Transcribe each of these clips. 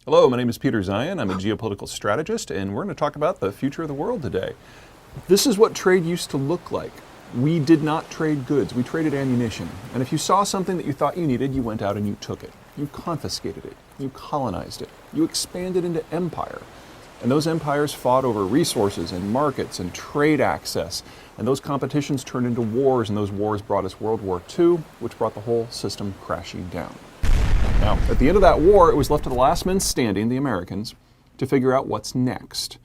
Hello, my name is Peter Zeihan. I'm a geopolitical strategist, and we're going to talk about the future of the world today. This is what trade used to look like. We did not trade goods, we traded ammunition. And if you saw something that you thought you needed, you went out and you took it. You confiscated it, you colonized it, you expanded into empire. And those empires fought over resources and markets and trade access. And those competitions turned into wars, and those wars brought us World War II, which brought the whole system crashing down. Now, at the end of that war, it was left to the last men standing, the Americans, to figure out what's next.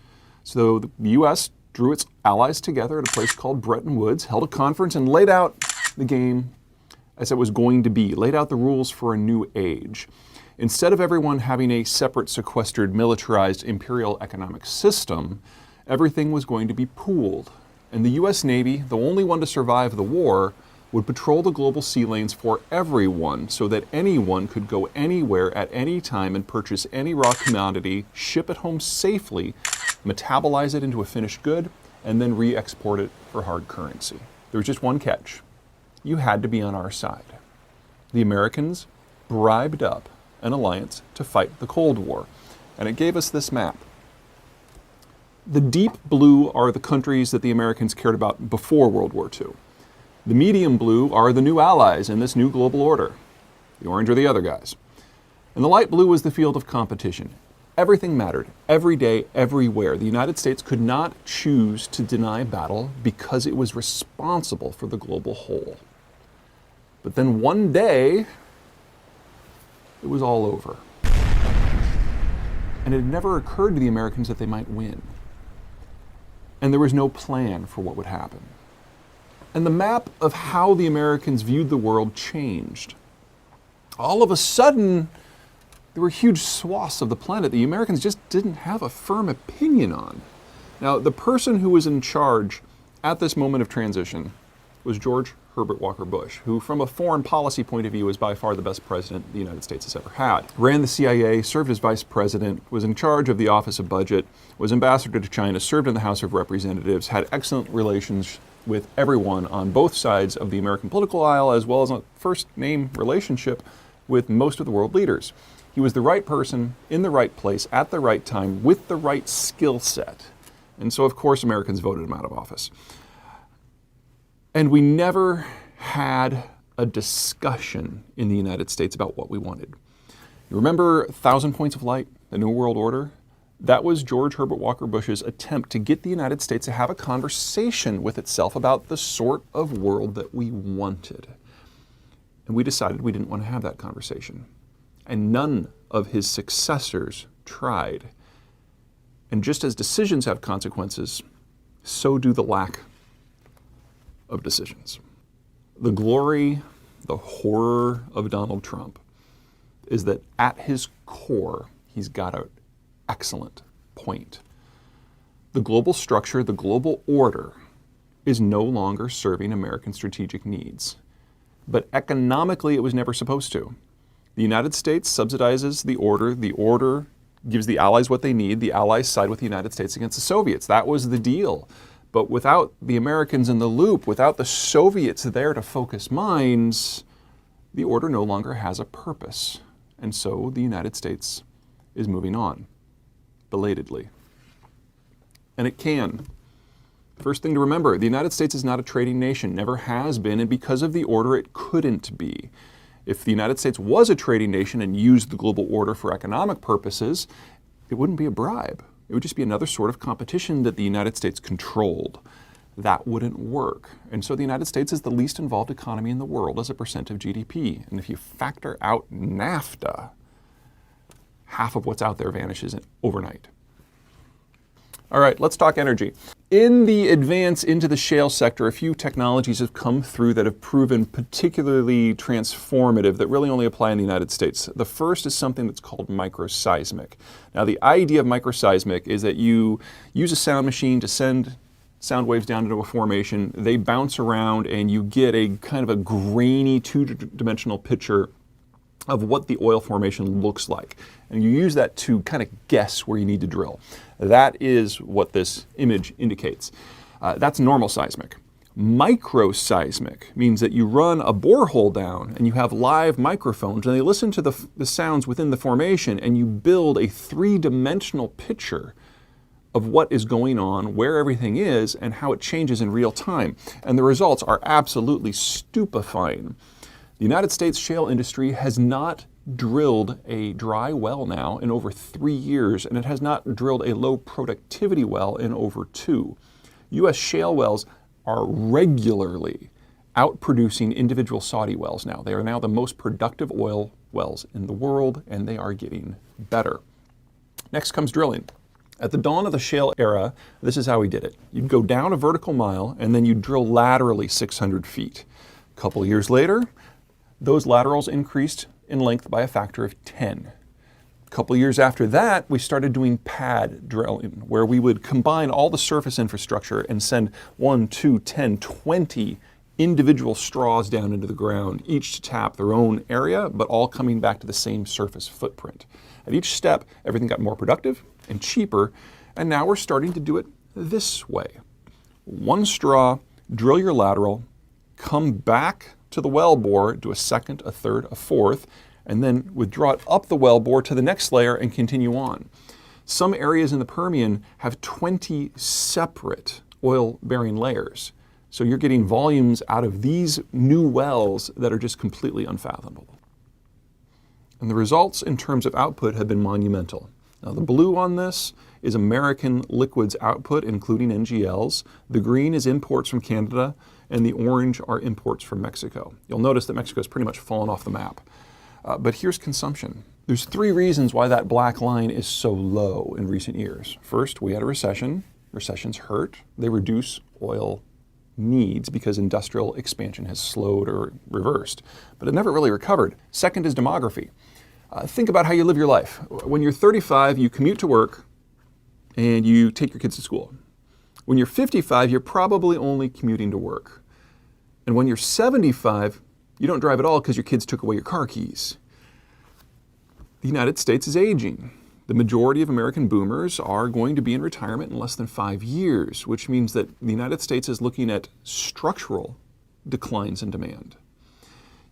So the U.S. drew its allies together at a place called Bretton Woods, held a conference, and laid out the game as it was going to be, laid out the rules for a new age. Instead of everyone having a separate, sequestered, militarized imperial economic system, everything was going to be pooled. And the U.S. Navy, the only one to survive the war, would patrol the global sea lanes for everyone so that anyone could go anywhere at any time and purchase any raw commodity, ship it home safely, metabolize it into a finished good, and then re-export it for hard currency. There was just one catch. You had to be on our side. The Americans bribed up an alliance to fight the Cold War, and it gave us this map. The deep blue are the countries that the Americans cared about before World War II. The medium blue are the new allies in this new global order. The orange are the other guys. And the light blue was the field of competition. Everything mattered, every day, everywhere. The United States could not choose to deny battle because it was responsible for the global whole. But then one day, it was all over. And it had never occurred to the Americans that they might win. And there was no plan for what would happen. And the map of how the Americans viewed the world changed. All of a sudden, there were huge swaths of the planet the Americans just didn't have a firm opinion on. Now, the person who was in charge at this moment of transition was George Herbert Walker Bush, who from a foreign policy point of view is by far the best president the United States has ever had. Ran the CIA, served as vice president, was in charge of the Office of Budget, was ambassador to China, served in the House of Representatives, had excellent relations with everyone on both sides of the American political aisle, as well as a first-name relationship with most of the world leaders. He was the right person, in the right place, at the right time, with the right skill set. And so, of course, Americans voted him out of office. And we never had a discussion in the United States about what we wanted. You remember 1,000 Points of Light, the New World Order? That was George Herbert Walker Bush's attempt to get the United States to have a conversation with itself about the sort of world that we wanted. And we decided we didn't want to have that conversation. And none of his successors tried. And just as decisions have consequences, so do the lack of decisions. The glory, the horror of Donald Trump is that at his core, he's got an excellent point. The global structure, the global order, is no longer serving American strategic needs. But economically, it was never supposed to. The United States subsidizes the order gives the Allies what they need, the Allies side with the United States against the Soviets. That was the deal. But without the Americans in the loop, without the Soviets there to focus minds, the order no longer has a purpose. And so the United States is moving on, belatedly. And it can. First thing to remember, the United States is not a trading nation, never has been, and because of the order, it couldn't be. If the United States was a trading nation and used the global order for economic purposes, it wouldn't be a bribe. It would just be another sort of competition that the United States controlled. That wouldn't work. And so the United States is the least involved economy in the world as a percent of GDP. And if you factor out NAFTA, half of what's out there vanishes overnight. All right, let's talk energy. In the advance into the shale sector, a few technologies have come through that have proven particularly transformative that really only apply in the United States. The first is something that's called microseismic. Now, the idea of microseismic is that you use a sound machine to send sound waves down into a formation, they bounce around, and you get a kind of a grainy two-dimensional picture of what the oil formation looks like. And you use that to kind of guess where you need to drill. That is what this image indicates. That's normal seismic. Microseismic means that you run a borehole down and you have live microphones and they listen to the sounds within the formation and you build a three-dimensional picture of what is going on, where everything is, and how it changes in real time. And the results are absolutely stupefying. The United States shale industry has not drilled a dry well now in over 3 years, and it has not drilled a low productivity well in over 2. U.S. shale wells are regularly outproducing individual Saudi wells now. They are now the most productive oil wells in the world, and they are getting better. Next comes drilling. At the dawn of the shale era, this is how we did it. You'd go down a vertical mile, and then you'd drill laterally 600 feet. A couple years later, those laterals increased in length by a factor of 10. A couple years after that, we started doing pad drilling, where we would combine all the surface infrastructure and send 1, 2, 10, 20 individual straws down into the ground, each to tap their own area, but all coming back to the same surface footprint. At each step, everything got more productive and cheaper, and now we're starting to do it this way. One straw, drill your lateral, come back to the well bore, do a second, a third, a fourth, and then withdraw it up the well bore to the next layer and continue on. Some areas in the Permian have 20 separate oil-bearing layers. So you're getting volumes out of these new wells that are just completely unfathomable. And the results in terms of output have been monumental. Now the blue on this is American liquids output, including NGLs. The green is imports from Canada, and the orange are imports from Mexico. You'll notice that Mexico has pretty much fallen off the map. But here's consumption. There's 3 reasons why that black line is so low in recent years. First, we had a recession. Recessions hurt. They reduce oil needs because industrial expansion has slowed or reversed, but it never really recovered. Second is demography. Think about how you live your life. When you're 35, you commute to work and you take your kids to school. When you're 55, you're probably only commuting to work. And when you're 75, you don't drive at all because your kids took away your car keys. The United States is aging. The majority of American boomers are going to be in retirement in less than 5 years, which means that the United States is looking at structural declines in demand.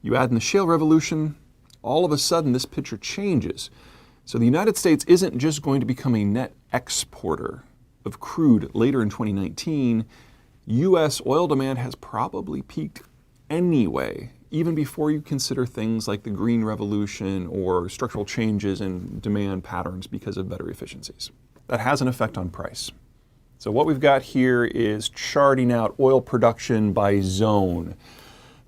You add in the shale revolution, all of a sudden this picture changes. So the United States isn't just going to become a net exporter of crude later in 2019. U.S. oil demand has probably peaked anyway, even before you consider things like the green revolution or structural changes in demand patterns because of better efficiencies. That has an effect on price. So what we've got here is charting out oil production by zone.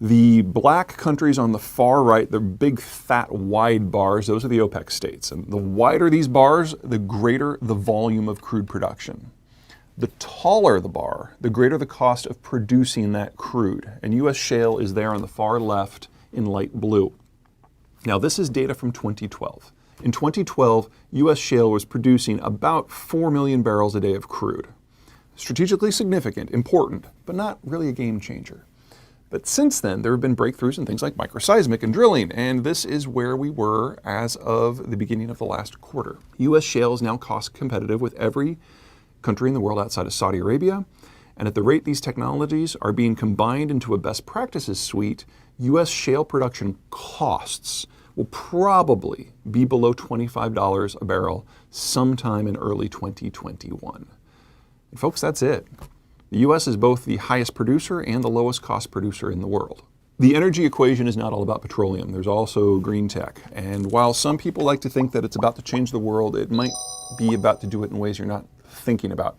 The black countries on the far right, the big fat wide bars, those are the OPEC states. And the wider these bars, the greater the volume of crude production. The taller the bar, the greater the cost of producing that crude. And U.S. shale is there on the far left in light blue. Now this is data from 2012. In 2012, U.S. shale was producing about 4 million barrels a day of crude. Strategically significant, important, but not really a game changer. But since then, there have been breakthroughs in things like microseismic and drilling, and this is where we were as of the beginning of the last quarter. U.S. shale is now cost competitive with every country in the world outside of Saudi Arabia, and at the rate these technologies are being combined into a best practices suite, U.S. shale production costs will probably be below $25 a barrel sometime in early 2021. And folks, that's it. The U.S. is both the highest producer and the lowest cost producer in the world. The energy equation is not all about petroleum. There's also green tech. And while some people like to think that it's about to change the world, it might be about to do it in ways you're not thinking about.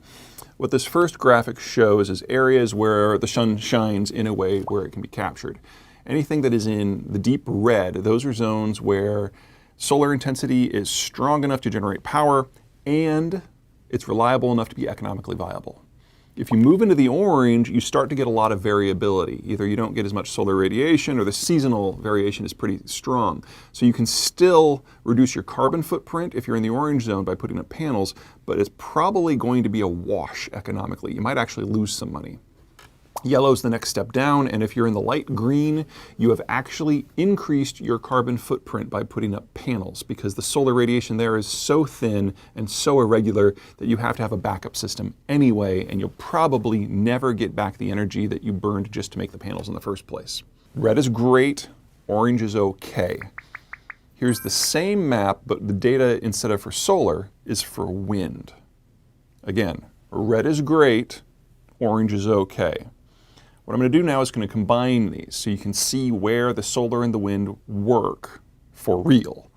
What this first graphic shows is areas where the sun shines in a way where it can be captured. Anything that is in the deep red, those are zones where solar intensity is strong enough to generate power and it's reliable enough to be economically viable. If you move into the orange, you start to get a lot of variability. Either you don't get as much solar radiation or the seasonal variation is pretty strong. So you can still reduce your carbon footprint if you're in the orange zone by putting up panels, but it's probably going to be a wash economically. You might actually lose some money. Yellow's the next step down, and if you're in the light green, you have actually increased your carbon footprint by putting up panels, because the solar radiation there is so thin and so irregular that you have to have a backup system anyway, and you'll probably never get back the energy that you burned just to make the panels in the first place. Red is great, orange is okay. Here's the same map, but the data, instead of for solar, is for wind. Again, red is great, orange is okay. What I'm going to do now is going to combine these so you can see where the solar and the wind work for real.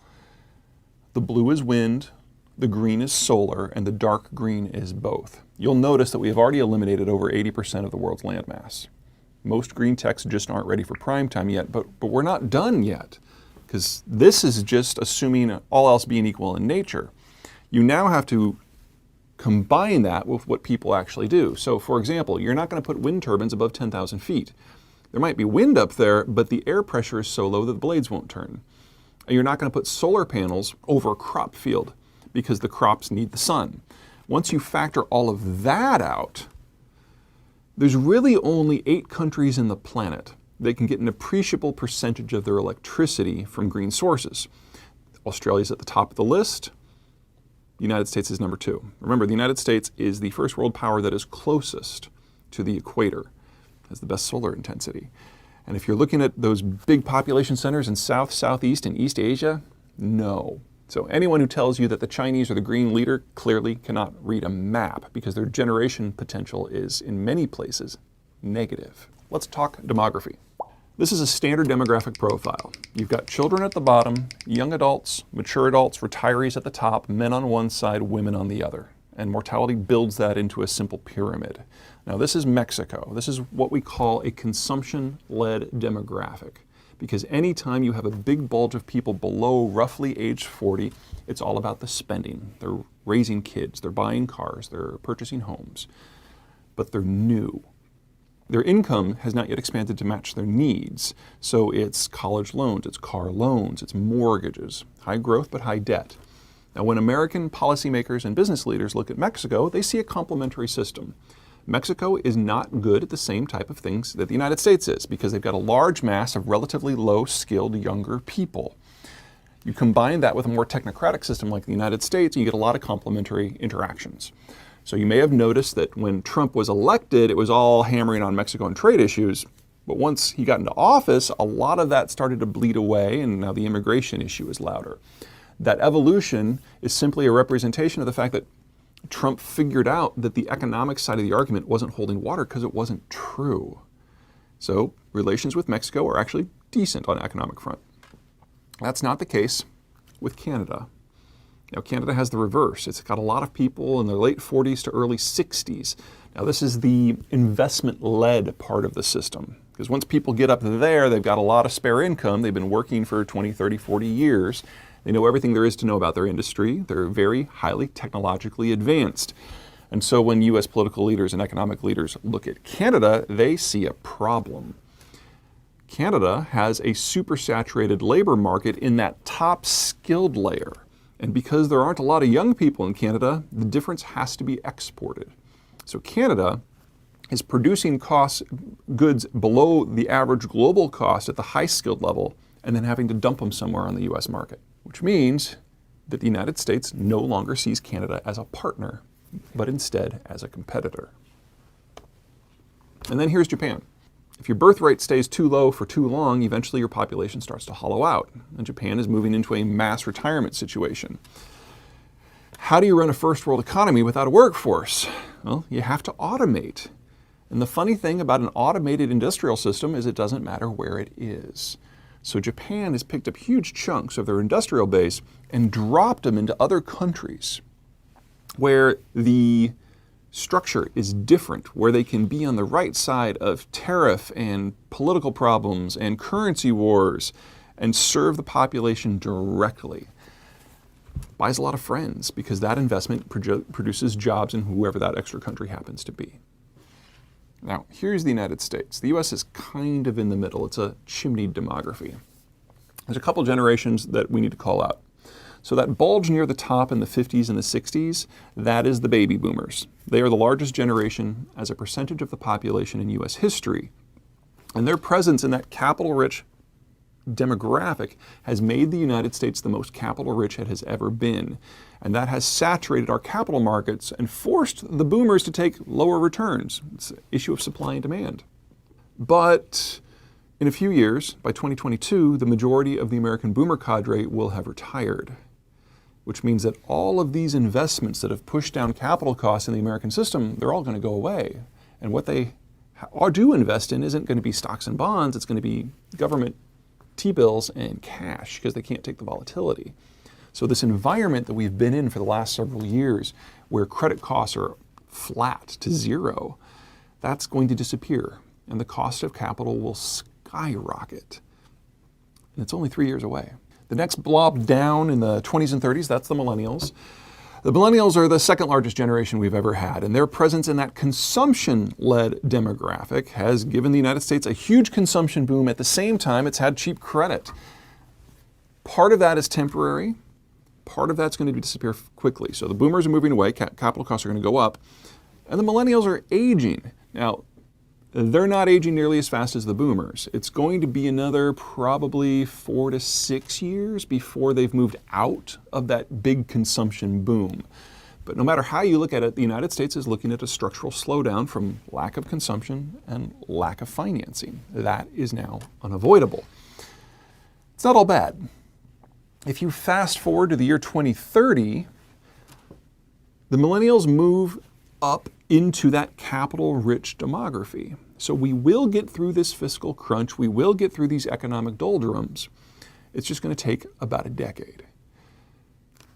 The blue is wind, the green is solar, and the dark green is both. You'll notice that we have already eliminated over 80% of the world's landmass. Most green techs just aren't ready for prime time yet, but we're not done yet, because this is just assuming all else being equal in nature. You now have to combine that with what people actually do. So for example, you're not going to put wind turbines above 10,000 feet. There might be wind up there, but the air pressure is so low that the blades won't turn. And you're not going to put solar panels over a crop field because the crops need the sun. Once you factor all of that out, there's really only 8 countries in the planet that can get an appreciable percentage of their electricity from green sources. Australia's at the top of the list. The United States is number 2. Remember, the United States is the first world power that is closest to the equator, has the best solar intensity. And if you're looking at those big population centers in South, Southeast, and East Asia, no. So anyone who tells you that the Chinese are the green leader clearly cannot read a map, because their generation potential is, in many places, negative. Let's talk demography. This is a standard demographic profile. You've got children at the bottom, young adults, mature adults, retirees at the top, men on one side, women on the other. And mortality builds that into a simple pyramid. Now this is Mexico. This is what we call a consumption-led demographic. Because anytime you have a big bulge of people below roughly age 40, it's all about the spending. They're raising kids, they're buying cars, they're purchasing homes, but they're new. Their income has not yet expanded to match their needs, so it's college loans, it's car loans, it's mortgages, high growth but high debt. Now when American policymakers and business leaders look at Mexico, they see a complementary system. Mexico is not good at the same type of things that the United States is, because they've got a large mass of relatively low-skilled younger people. You combine that with a more technocratic system like the United States, and you get a lot of complementary interactions. So you may have noticed that when Trump was elected, it was all hammering on Mexico and trade issues. But once he got into office, a lot of that started to bleed away, and now the immigration issue is louder. That evolution is simply a representation of the fact that Trump figured out that the economic side of the argument wasn't holding water because it wasn't true. So relations with Mexico are actually decent on the economic front. That's not the case with Canada. Now, Canada has the reverse. It's got a lot of people in their late 40s to early 60s. Now, this is the investment-led part of the system, because once people get up there, they've got a lot of spare income. They've been working for 20, 30, 40 years. They know everything there is to know about their industry. They're very highly technologically advanced. And so when U.S. political leaders and economic leaders look at Canada, they see a problem. Canada has a supersaturated labor market in that top skilled layer. And because there aren't a lot of young people in Canada, the difference has to be exported. So Canada is producing goods below the average global cost at the high skilled level, and then having to dump them somewhere on the US market, which means that the United States no longer sees Canada as a partner, but instead as a competitor. And then here's Japan. If your birth rate stays too low for too long, eventually your population starts to hollow out, and Japan is moving into a mass retirement situation. How do you run a first world economy without a workforce? Well, you have to automate. And the funny thing about an automated industrial system is it doesn't matter where it is. So Japan has picked up huge chunks of their industrial base and dropped them into other countries where the structure is different, where they can be on the right side of tariff and political problems and currency wars and serve the population directly. Buys a lot of friends because that investment produces jobs in whoever that extra country happens to be. Now, here's the United States. The US is kind of in the middle. It's a chimneyed demography. There's a couple generations that we need to call out. So that bulge near the top in the 50s and the 60s, that is the baby boomers. They are the largest generation as a percentage of the population in U.S. history. And their presence in that capital-rich demographic has made the United States the most capital-rich it has ever been. And that has saturated our capital markets and forced the boomers to take lower returns. It's an issue of supply and demand. But in a few years, by 2022, the majority of the American boomer cadre will have retired, which means that all of these investments that have pushed down capital costs in the American system, they're all going to go away. And what they do invest in isn't going to be stocks and bonds, it's going to be government T-bills and cash, because they can't take the volatility. So this environment that we've been in for the last several years, where credit costs are flat to zero, that's going to disappear, and the cost of capital will skyrocket. And it's only 3 years away. The next blob down in the 20s and 30s, that's the millennials. The millennials are the second largest generation we've ever had, and their presence in that consumption-led demographic has given the United States a huge consumption boom. At the same time, it's had cheap credit. Part of that is temporary. Part of that's going to disappear quickly. So the boomers are moving away, capital costs are going to go up, and the millennials are aging. Now, they're not aging nearly as fast as the boomers. It's going to be another probably 4 to 6 years before they've moved out of that big consumption boom. But no matter how you look at it, the United States is looking at a structural slowdown from lack of consumption and lack of financing. That is now unavoidable. It's not all bad. If you fast forward to the year 2030, the millennials move up into that capital-rich demography. So we will get through this fiscal crunch, we will get through these economic doldrums. It's just going to take about a decade.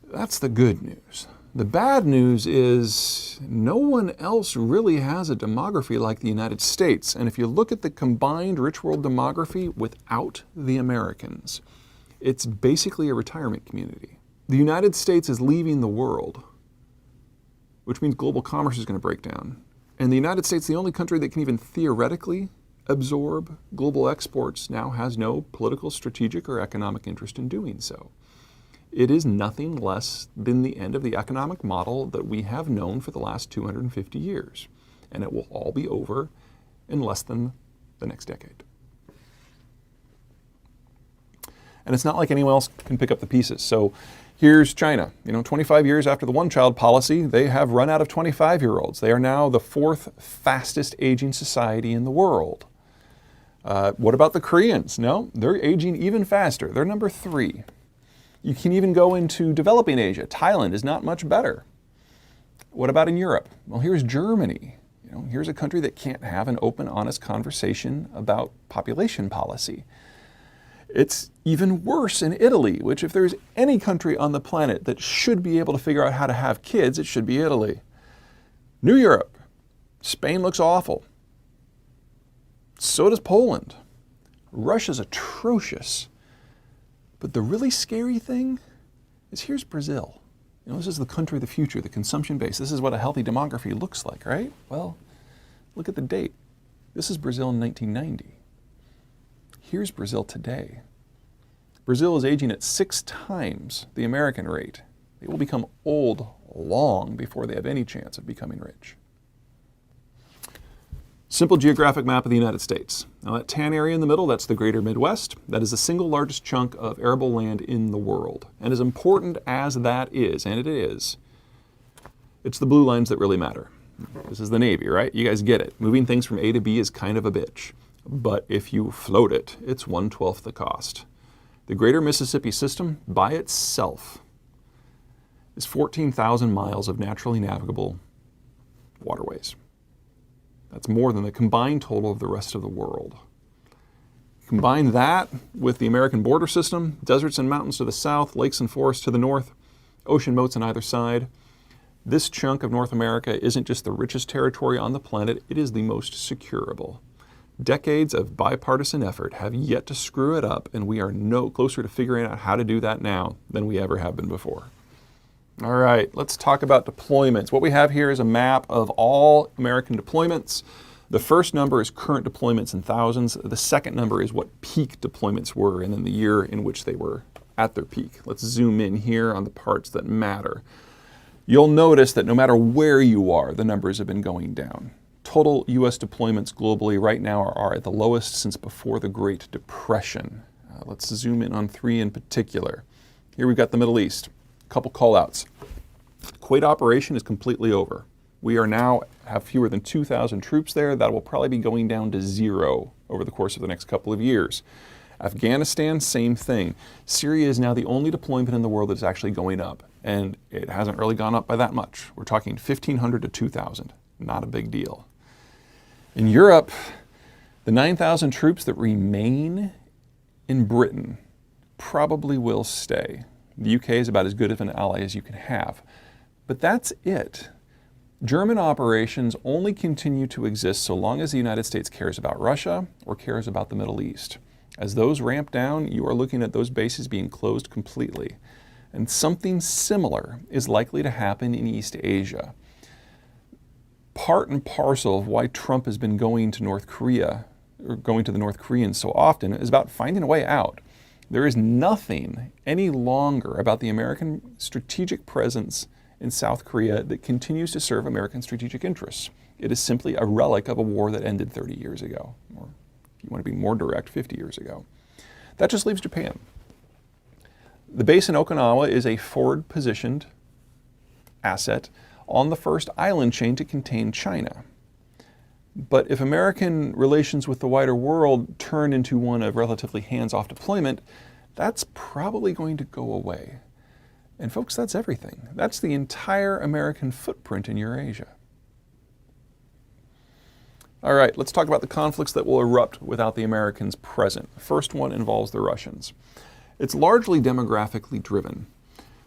That's the good news. The bad news is no one else really has a demography like the United States. And if you look at the combined rich world demography without the Americans, it's basically a retirement community. The United States is leaving the world, which means global commerce is going to break down. And the United States, the only country that can even theoretically absorb global exports, now has no political, strategic, or economic interest in doing so. It is nothing less than the end of the economic model that we have known for the last 250 years. And it will all be over in less than the next decade. And it's not like anyone else can pick up the pieces. So here's China. 25 years after the one-child policy, they have run out of 25-year-olds. They are now the fourth fastest aging society in the world. What about the Koreans? No, they're aging even faster. They're number 3. You can even go into developing Asia. Thailand is not much better. What about in Europe? Well, here's Germany. Here's a country that can't have an open, honest conversation about population policy. It's even worse in Italy, which if there's any country on the planet that should be able to figure out how to have kids, it should be Italy. New Europe. Spain looks awful. So does Poland. Russia's atrocious. But the really scary thing is here's Brazil. This is the country of the future, the consumption base. This is what a healthy demography looks like, right? Well, look at the date. This is Brazil in 1990. Here's Brazil today. Brazil is aging at 6 times the American rate. They will become old long before they have any chance of becoming rich. Simple geographic map of the United States. Now that tan area in the middle, that's the greater Midwest. That is the single largest chunk of arable land in the world. And as important as that is, and it is, it's the blue lines that really matter. This is the Navy, right? You guys get it. Moving things from A to B is kind of a bitch. But if you float it, it's 1/12 the cost. The greater Mississippi system by itself is 14,000 miles of naturally navigable waterways. That's more than the combined total of the rest of the world. Combine that with the American border system, deserts and mountains to the south, lakes and forests to the north, ocean moats on either side. This chunk of North America isn't just the richest territory on the planet, it is the most securable. Decades of bipartisan effort have yet to screw it up, and we are no closer to figuring out how to do that now than we ever have been before. All right, let's talk about deployments. What we have here is a map of all American deployments. The first number is current deployments in thousands. The second number is what peak deployments were and then the year in which they were at their peak. Let's zoom in here on the parts that matter. You'll notice that no matter where you are, the numbers have been going down. Total U.S. deployments globally right now are at the lowest since before the Great Depression. Let's zoom in on 3 in particular. Here we've got the Middle East. A couple call-outs. Kuwait operation is completely over. We are now have fewer than 2,000 troops there. That will probably be going down to 0 over the course of the next couple of years. Afghanistan, same thing. Syria is now the only deployment in the world that's actually going up, and it hasn't really gone up by that much. We're talking 1,500 to 2,000. Not a big deal. In Europe, the 9,000 troops that remain in Britain probably will stay. The UK is about as good of an ally as you can have. But that's it. German operations only continue to exist so long as the United States cares about Russia or cares about the Middle East. As those ramp down, you are looking at those bases being closed completely. And something similar is likely to happen in East Asia. Part and parcel of why Trump has been going to North Korea, or going to the North Koreans so often, is about finding a way out. There is nothing any longer about the American strategic presence in South Korea that continues to serve American strategic interests. It is simply a relic of a war that ended 30 years ago, or if you want to be more direct, 50 years ago. That just leaves Japan. The base in Okinawa is a forward-positioned asset on the first island chain to contain China. But if American relations with the wider world turn into one of relatively hands-off deployment, that's probably going to go away. And folks, that's everything. That's the entire American footprint in Eurasia. All right, let's talk about the conflicts that will erupt without the Americans present. The first one involves the Russians. It's largely demographically driven.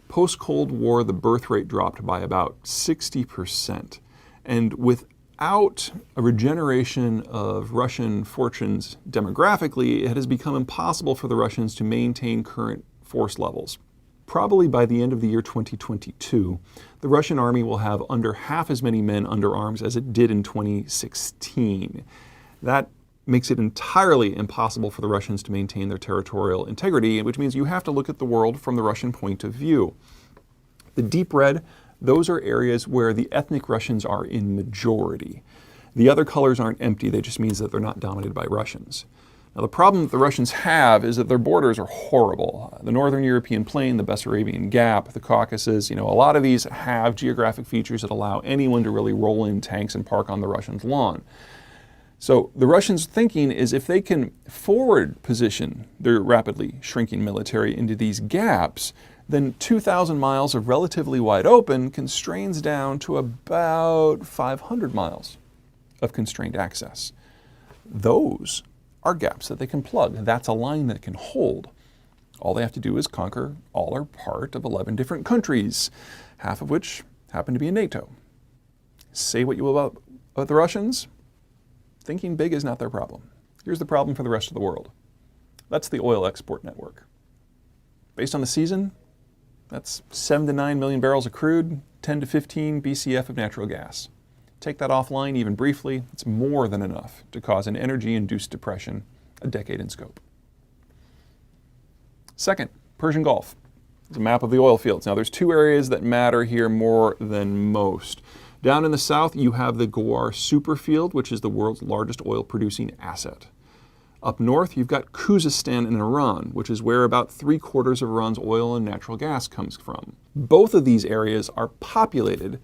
Post-Cold War, the birth rate dropped by about 60%. And without a regeneration of Russian fortunes demographically, it has become impossible for the Russians to maintain current force levels. Probably by the end of the year 2022, the Russian army will have under half as many men under arms as it did in 2016. That makes it entirely impossible for the Russians to maintain their territorial integrity, which means you have to look at the world from the Russian point of view. The deep red, those are areas where the ethnic Russians are in majority. The other colors aren't empty, they just means that they're not dominated by Russians. Now the problem that the Russians have is that their borders are horrible. The Northern European Plain, the Bessarabian Gap, the Caucasus, a lot of these have geographic features that allow anyone to really roll in tanks and park on the Russians' lawn. So the Russians' thinking is if they can forward position their rapidly shrinking military into these gaps, then 2,000 miles of relatively wide open constrains down to about 500 miles of constrained access. Those are gaps that they can plug. That's a line that can hold. All they have to do is conquer all or part of 11 different countries, half of which happen to be in NATO. Say what you will about the Russians, thinking big is not their problem. Here's the problem for the rest of the world. That's the oil export network. Based on the season, that's 7 to 9 million barrels of crude, 10 to 15 BCF of natural gas. Take that offline even briefly, it's more than enough to cause an energy-induced depression a decade in scope. Second, Persian Gulf. It's a map of the oil fields. Now there's 2 areas that matter here more than most. Down in the south, you have the Ghawar Superfield, which is the world's largest oil-producing asset. Up north, you've got Khuzestan in Iran, which is where about 3/4 of Iran's oil and natural gas comes from. Both of these areas are populated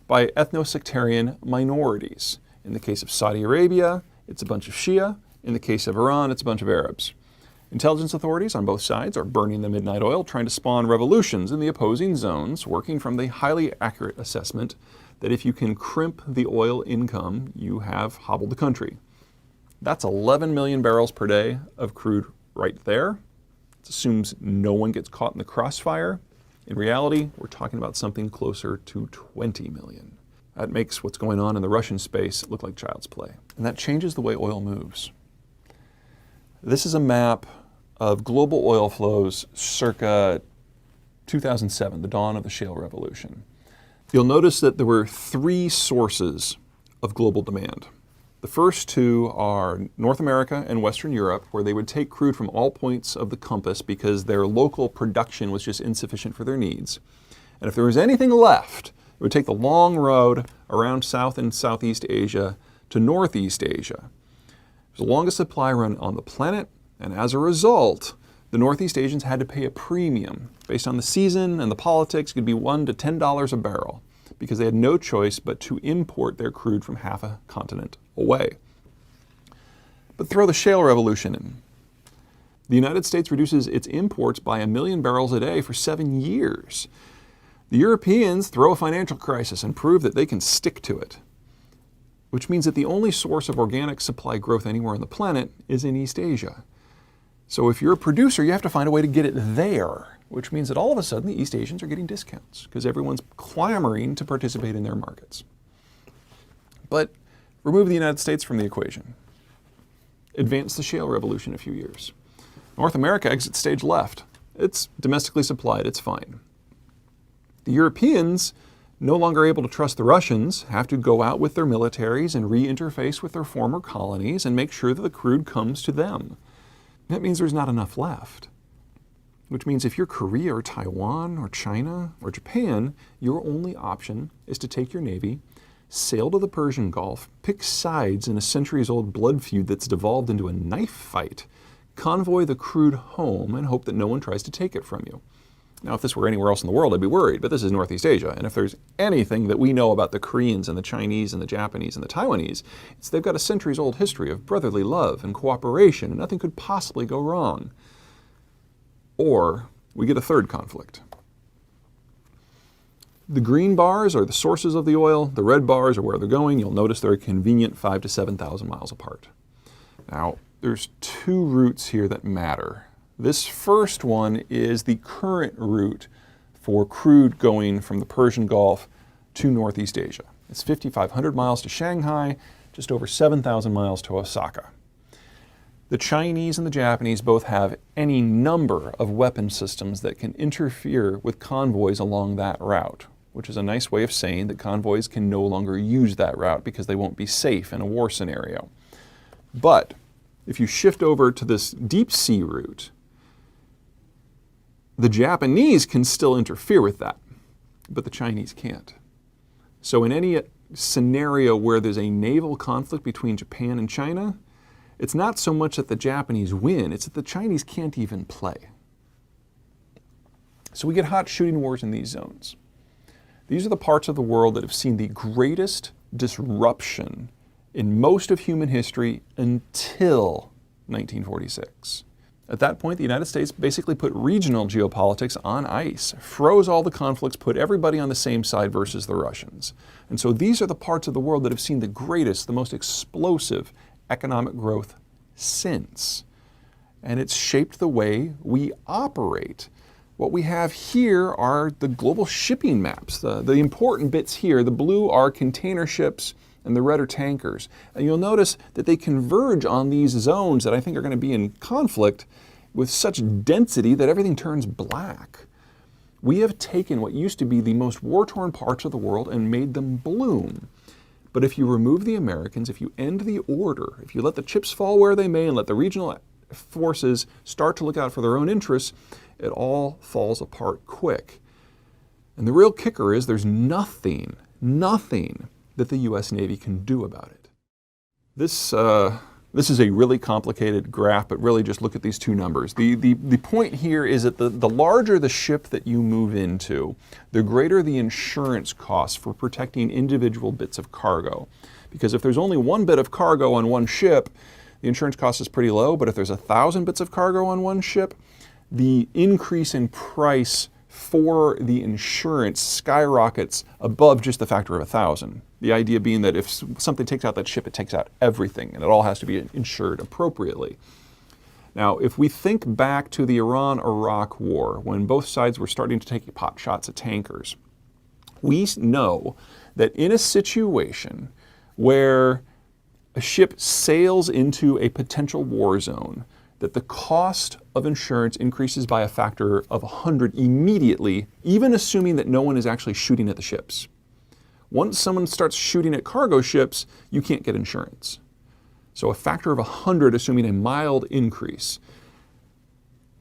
by ethno-sectarian minorities. In the case of Saudi Arabia, it's a bunch of Shia. In the case of Iran, it's a bunch of Arabs. Intelligence authorities on both sides are burning the midnight oil, trying to spawn revolutions in the opposing zones, working from the highly accurate assessment that if you can crimp the oil income, you have hobbled the country. That's 11 million barrels per day of crude right there. It assumes no one gets caught in the crossfire. In reality, we're talking about something closer to 20 million. That makes what's going on in the Russian space look like child's play. And that changes the way oil moves. This is a map of global oil flows circa 2007, the dawn of the shale revolution. You'll notice that there were 3 sources of global demand. The first two are North America and Western Europe, where they would take crude from all points of the compass because their local production was just insufficient for their needs. And if there was anything left, it would take the long road around South and Southeast Asia to Northeast Asia. It was the longest supply run on the planet, and as a result, the Northeast Asians had to pay a premium based on the season and the politics. It could be $1 to $10 a barrel because they had no choice but to import their crude from half a continent away. But throw the shale revolution in. The United States reduces its imports by 1 million barrels a day for 7 years. The Europeans throw a financial crisis and prove that they can stick to it, which means that the only source of organic supply growth anywhere on the planet is in East Asia. So if you're a producer, you have to find a way to get it there, which means that all of a sudden the East Asians are getting discounts because everyone's clamoring to participate in their markets. But remove the United States from the equation. Advance the shale revolution a few years. North America exits stage left. It's domestically supplied, it's fine. The Europeans, no longer able to trust the Russians, have to go out with their militaries and re-interface with their former colonies and make sure that the crude comes to them. That means there's not enough left. Which means if you're Korea or Taiwan or China or Japan, your only option is to take your navy, sail to the Persian Gulf, pick sides in a centuries-old blood feud that's devolved into a knife fight, convoy the crude home, and hope that no one tries to take it from you. Now, if this were anywhere else in the world, I'd be worried, but this is Northeast Asia, and if there's anything that we know about the Koreans and the Chinese and the Japanese and the Taiwanese, it's they've got a centuries-old history of brotherly love and cooperation, and nothing could possibly go wrong. Or we get a third conflict. The green bars are the sources of the oil, the red bars are where they're going. You'll notice they're a convenient 5,000 to 7,000 miles apart. Now, there's two routes here that matter. This first one is the current route for crude going from the Persian Gulf to Northeast Asia. It's 5,500 miles to Shanghai, just over 7,000 miles to Osaka. The Chinese and the Japanese both have any number of weapon systems that can interfere with convoys along that route, which is a nice way of saying that convoys can no longer use that route because they won't be safe in a war scenario. But if you shift over to this deep sea route, the Japanese can still interfere with that, but the Chinese can't. So in any scenario where there's a naval conflict between Japan and China, it's not so much that the Japanese win, it's that the Chinese can't even play. So we get hot shooting wars in these zones. These are the parts of the world that have seen the greatest disruption in most of human history until 1946. At that point, the United States basically put regional geopolitics on ice, froze all the conflicts, put everybody on the same side versus the Russians. And so these are the parts of the world that have seen the greatest, the most explosive economic growth since. And it's shaped the way we operate. What we have here are the global shipping maps. The important bits here, the blue are container ships, and the red are tankers. And you'll notice that they converge on these zones that I think are going to be in conflict with such density that everything turns black. We have taken what used to be the most war-torn parts of the world and made them bloom. But if you remove the Americans, if you end the order, if you let the chips fall where they may and let the regional forces start to look out for their own interests, it all falls apart quick. And the real kicker is there's nothing that the U.S. Navy can do about it. This is a really complicated graph, but really just look at these two numbers. The point here is that the larger the ship that you move into, the greater the insurance costs for protecting individual bits of cargo. Because if there's only one bit of cargo on one ship, the insurance cost is pretty low, but if there's 1,000 bits of cargo on one ship, the increase in price for the insurance skyrockets above just the factor of 1,000. The idea being that if something takes out that ship, it takes out everything, and it all has to be insured appropriately. Now, if we think back to the Iran-Iraq war, when both sides were starting to take pot shots at tankers, we know that in a situation where a ship sails into a potential war zone, that the cost of insurance increases by a factor of 100 immediately, even assuming that no one is actually shooting at the ships. Once someone starts shooting at cargo ships, you can't get insurance. So a factor of 100, assuming a mild increase.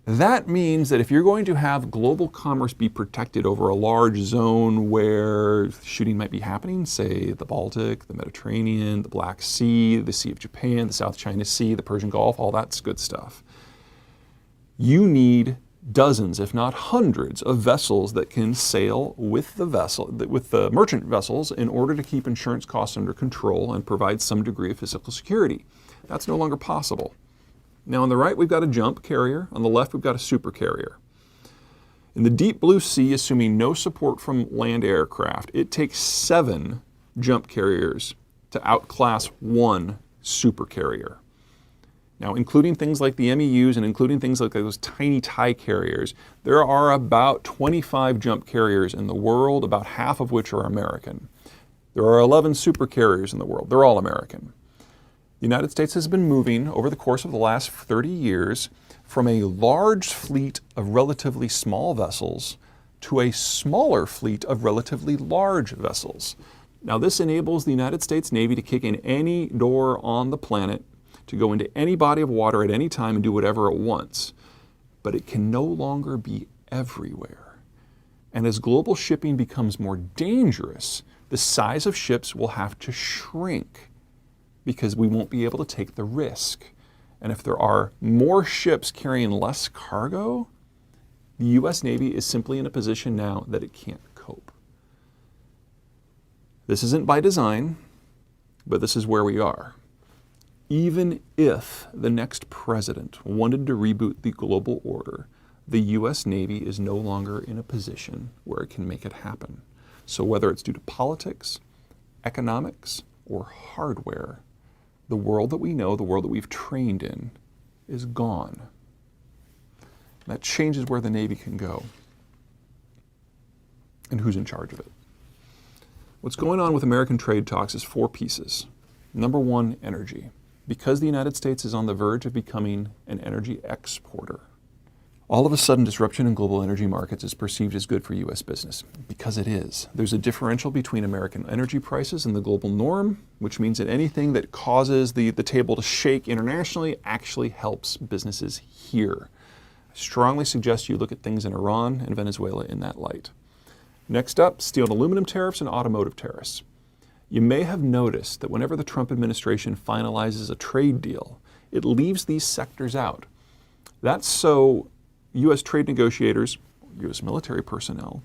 That means that if you're going to have global commerce be protected over a large zone where shooting might be happening, say the Baltic, the Mediterranean, the Black Sea, the Sea of Japan, the South China Sea, the Persian Gulf, all that's good stuff, you need dozens, if not hundreds, of vessels that can sail with the merchant vessels in order to keep insurance costs under control and provide some degree of physical security. That's no longer possible. Now on the right we've got a jump carrier, on the left we've got a super carrier. In the deep blue sea, assuming no support from land aircraft, it takes 7 jump carriers to outclass 1 super carrier. Now, including things like the MEUs and including things like those tiny TIE carriers, there are about 25 jump carriers in the world, about half of which are American. There are 11 super carriers in the world. They're all American. The United States has been moving over the course of the last 30 years from a large fleet of relatively small vessels to a smaller fleet of relatively large vessels. Now, this enables the United States Navy to kick in any door on the planet, to go into any body of water at any time and do whatever it wants. But it can no longer be everywhere. And as global shipping becomes more dangerous, the size of ships will have to shrink because we won't be able to take the risk. And if there are more ships carrying less cargo, the US Navy is simply in a position now that it can't cope. This isn't by design, but this is where we are. Even if the next president wanted to reboot the global order, the US Navy is no longer in a position where it can make it happen. So whether it's due to politics, economics, or hardware, the world that we know, the world that we've trained in, is gone. That changes where the Navy can go and who's in charge of it. What's going on with American trade talks is 4 pieces. Number 1, energy. Because the United States is on the verge of becoming an energy exporter, all of a sudden disruption in global energy markets is perceived as good for U.S. business, because it is. There's a differential between American energy prices and the global norm, which means that anything that causes the table to shake internationally actually helps businesses here. I strongly suggest you look at things in Iran and Venezuela in that light. Next up, steel and aluminum tariffs and automotive tariffs. You may have noticed that whenever the Trump administration finalizes a trade deal, it leaves these sectors out. That's so U.S. trade negotiators, U.S. military personnel,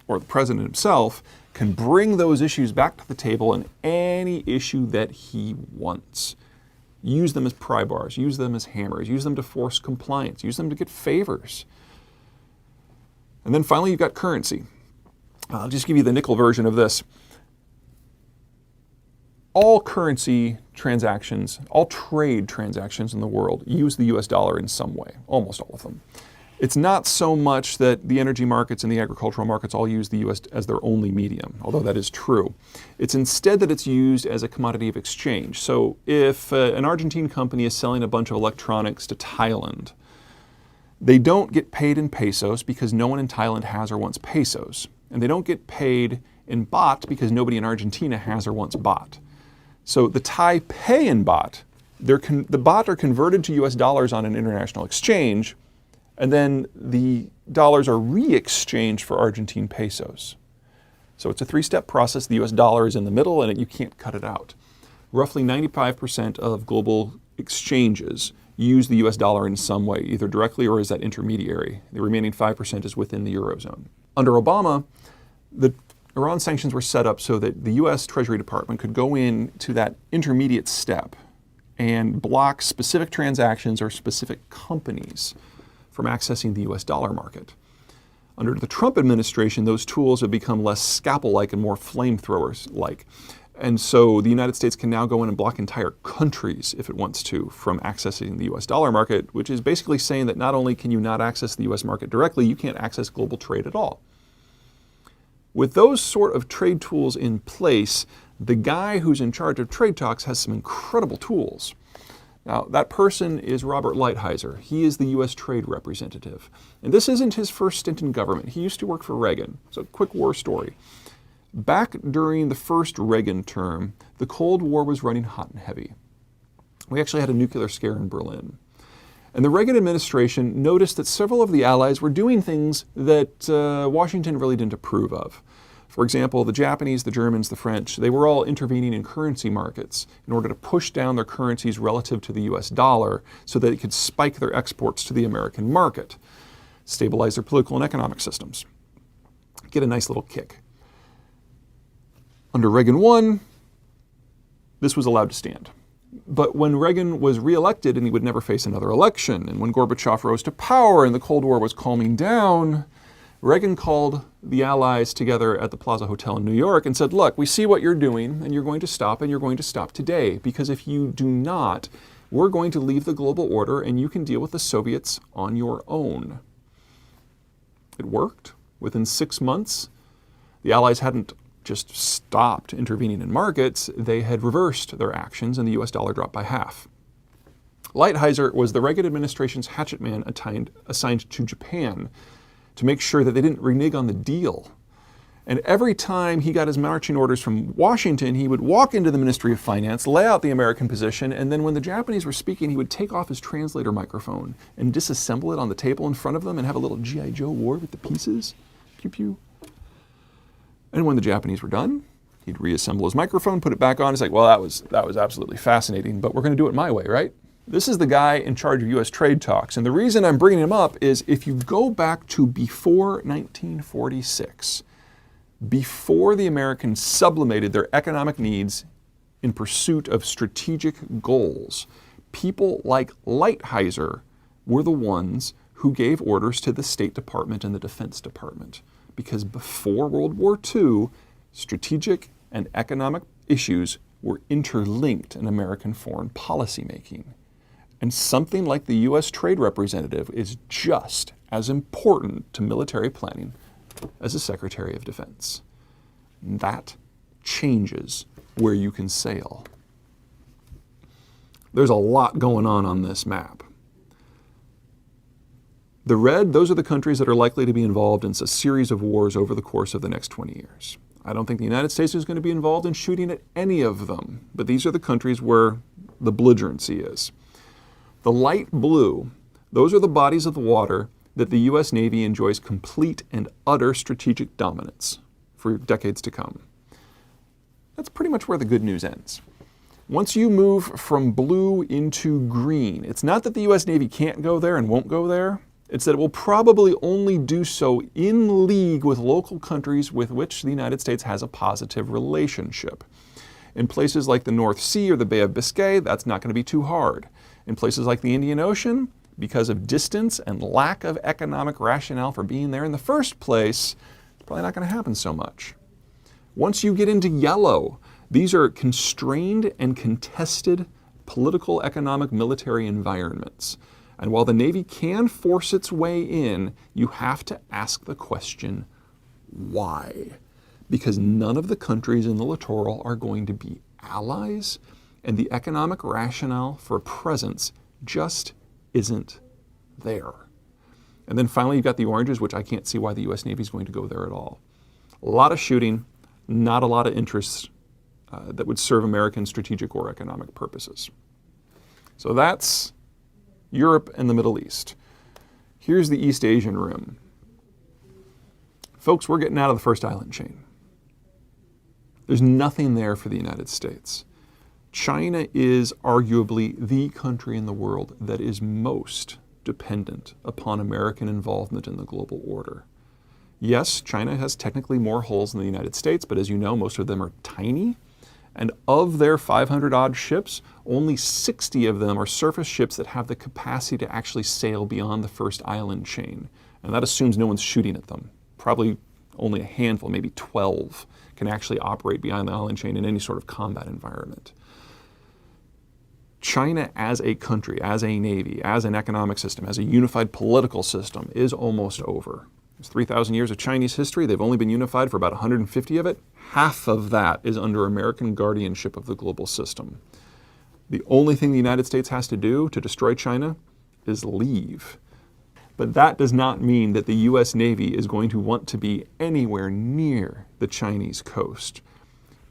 or the president himself can bring those issues back to the table in any issue that he wants. Use them as pry bars, use them as hammers, use them to force compliance, use them to get favors. And then finally, you've got currency. I'll just give you the nickel version of this. All currency transactions, all trade transactions in the world use the US dollar in some way, almost all of them. It's not so much that the energy markets and the agricultural markets all use the US as their only medium, although that is true. It's instead that it's used as a commodity of exchange. So if an Argentine company is selling a bunch of electronics to Thailand, they don't get paid in pesos because no one in Thailand has or wants pesos. And they don't get paid in baht because nobody in Argentina has or wants baht. So the Thai pay in baht. The baht are converted to US dollars on an international exchange, and then the dollars are re-exchanged for Argentine pesos. So it's a 3-step process. The US dollar is in the middle, and you can't cut it out. Roughly 95% of global exchanges use the US dollar in some way, either directly or as that intermediary. The remaining 5% is within the Eurozone. Under Obama, the Iran sanctions were set up so that the US Treasury Department could go into that intermediate step and block specific transactions or specific companies from accessing the US dollar market. Under the Trump administration, those tools have become less scalpel-like and more flamethrowers-like. And so the United States can now go in and block entire countries, if it wants to, from accessing the US dollar market, which is basically saying that not only can you not access the US market directly, you can't access global trade at all. With those sort of trade tools in place, the guy who's in charge of trade talks has some incredible tools. Now, that person is Robert Lighthizer. He is the U.S. Trade Representative. And this isn't his first stint in government. He used to work for Reagan. So, quick war story. Back during the first Reagan term, the Cold War was running hot and heavy. we actually had a nuclear scare in Berlin. And the Reagan administration noticed that several of the Allies were doing things that Washington really didn't approve of. For example, the Japanese, the Germans, the French, they were all intervening in currency markets in order to push down their currencies relative to the US dollar so that they could spike their exports to the American market, stabilize their political and economic systems, get a nice little kick. Under Reagan 1, this was allowed to stand. But when Reagan was reelected and he would never face another election, and when Gorbachev rose to power and the Cold War was calming down, Reagan called the Allies together at the Plaza Hotel in New York and said, look, we see what you're doing, and you're going to stop, and you're going to stop today, because if you do not, we're going to leave the global order, and you can deal with the Soviets on your own. It worked. Within 6 months, the Allies hadn't just stopped intervening in markets, they had reversed their actions, and the US dollar dropped by half. Lighthizer was the Reagan administration's hatchet man assigned to Japan to make sure that they didn't renege on the deal. And every time he got his marching orders from Washington, he would walk into the Ministry of Finance, lay out the American position, and then when the Japanese were speaking, he would take off his translator microphone and disassemble it on the table in front of them and have a little G.I. Joe war with the pieces. Pew pew. And when the Japanese were done, he'd reassemble his microphone, put it back on. He's like, well, that was absolutely fascinating, but we're going to do it my way, right? This is the guy in charge of U.S. trade talks. And the reason I'm bringing him up is if you go back to before 1946, before the Americans sublimated their economic needs in pursuit of strategic goals, people like Lighthizer were the ones who gave orders to the State Department and the Defense Department. Because before World War II, strategic and economic issues were interlinked in American foreign policy making. And something like the U.S. Trade Representative is just as important to military planning as a Secretary of Defense. That changes where you can sail. There's a lot going on this map. The red, those are the countries that are likely to be involved in a series of wars over the course of the next 20 years. I don't think the United States is going to be involved in shooting at any of them, but these are the countries where the belligerency is. The light blue, those are the bodies of the water that the U.S. Navy enjoys complete and utter strategic dominance for decades to come. That's pretty much where the good news ends. Once you move from blue into green, it's not that the U.S. Navy can't go there and won't go there. It's that it will probably only do so in league with local countries with which the United States has a positive relationship. In places like the North Sea or the Bay of Biscay, that's not going to be too hard. In places like the Indian Ocean, because of distance and lack of economic rationale for being there in the first place, it's probably not going to happen so much. Once you get into yellow, these are constrained and contested political, economic, military environments. And while the Navy can force its way in, you have to ask the question, why? Because none of the countries in the littoral are going to be allies, and the economic rationale for a presence just isn't there. And then finally, you've got the oranges, which I can't see why the U.S. Navy is going to go there at all. A lot of shooting, not a lot of interests that would serve American strategic or economic purposes. So that's Europe and the Middle East. Here's the East Asian rim. Folks, we're getting out of the first island chain. There's nothing there for the United States. China is arguably the country in the world that is most dependent upon American involvement in the global order. Yes, China has technically more holes than the United States, but as you know, most of them are tiny. And of their 500-odd ships, only 60 of them are surface ships that have the capacity to actually sail beyond the first island chain. And that assumes no one's shooting at them. Probably only a handful, maybe 12, can actually operate beyond the island chain in any sort of combat environment. China as a country, as a navy, as an economic system, as a unified political system is almost over. There's 3,000 years of Chinese history. They've only been unified for about 150 of it. Half of that is under American guardianship of the global system. The only thing the United States has to do to destroy China is leave. But that does not mean that the U.S. Navy is going to want to be anywhere near the Chinese coast.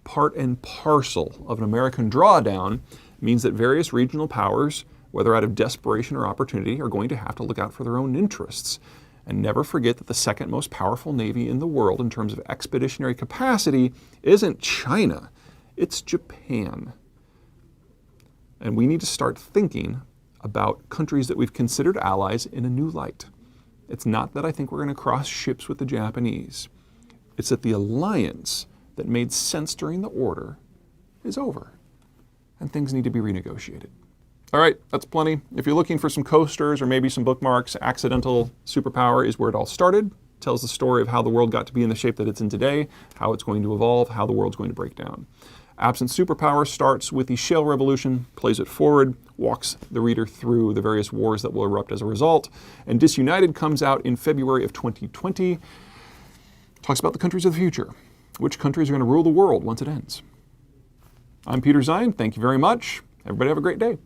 Part and parcel of an American drawdown means that various regional powers, whether out of desperation or opportunity, are going to have to look out for their own interests. And never forget that the second most powerful navy in the world in terms of expeditionary capacity isn't China, it's Japan. And we need to start thinking about countries that we've considered allies in a new light. It's not that I think we're going to cross ships with the Japanese. It's that the alliance that made sense during the order is over, and things need to be renegotiated. All right, that's plenty. If you're looking for some coasters or maybe some bookmarks, Accidental Superpower is where it all started. It tells the story of how the world got to be in the shape that it's in today, how it's going to evolve, how the world's going to break down. Absent Superpower starts with the Shale Revolution, plays it forward, walks the reader through the various wars that will erupt as a result. And Disunited comes out in February of 2020. Talks about the countries of the future. Which countries are going to rule the world once it ends? I'm Peter Zeihan. Thank you very much. Everybody have a great day.